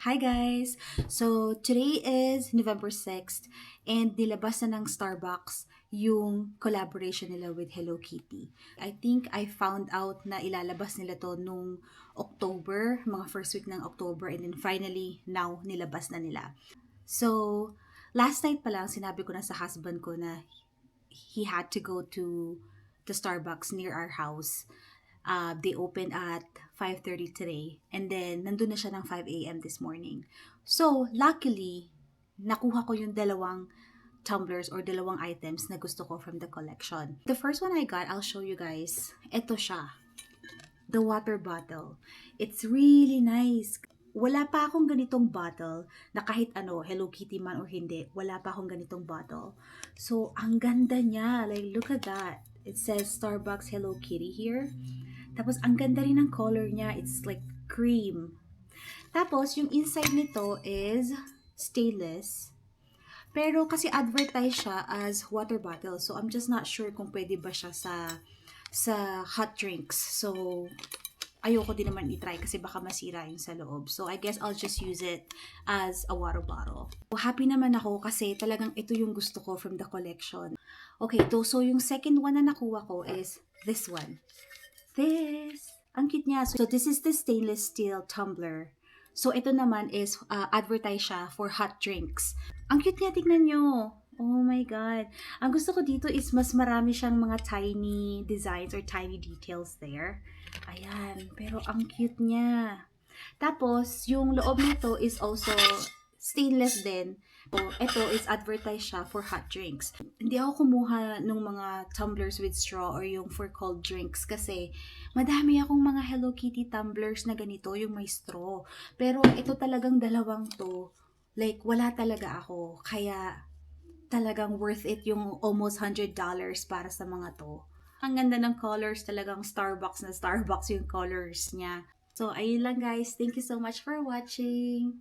Hi guys! So, today is November 6th and nilabas na ng Starbucks yung collaboration nila with Hello Kitty. I think I found out na ilalabas nila to nung October, mga first week ng October, and then finally, now, nilabas na nila. So, last night pa lang, sinabi ko na sa husband ko na he had to go to the Starbucks near our house. They opened at 5:30 today. And then, nandun na siya ng 5 a.m. this morning. So, luckily, nakuha ko yung dalawang tumblers or dalawang items na gusto ko from the collection. The first one I got, I'll show you guys. Ito siya. The water bottle. It's really nice. Wala pa akong ganitong bottle na kahit ano, Hello Kitty man or hindi, wala pa akong ganitong bottle. So, ang ganda niya. Like, look at that. It says Starbucks Hello Kitty here. Tapos, ang ganda rin ng color niya. It's like cream. Tapos, yung inside nito is stainless. Pero kasi advertise siya as water bottle. So, I'm just not sure kung pwede ba siya sa hot drinks. So, ayoko din naman i-try kasi baka masira yung sa loob. So, I guess I'll just use it as a water bottle. Happy naman ako kasi talagang ito yung gusto ko from the collection. Okay, so yung second one na nakuha ko is this one. This! Ang cute niya. So, this is the stainless steel tumbler. So, ito naman is advertise siya for hot drinks. Ang cute niya, tignan nyo. Oh my God. Ang gusto ko dito is mas marami siyang mga tiny designs or tiny details there. Ayan. Pero ang cute niya. Tapos, yung loob nito is also stainless din. So, ito is advertised siya for hot drinks. Hindi ako kumuha ng mga tumblers with straw or yung for cold drinks kasi madami akong mga Hello Kitty tumblers na ganito, yung may straw. Pero ito talagang dalawang to, like wala talaga ako. Kaya talagang worth it yung almost $100 para sa mga to. Ang ganda ng colors, talagang Starbucks na Starbucks yung colors niya. So, ayun lang guys. Thank you so much for watching.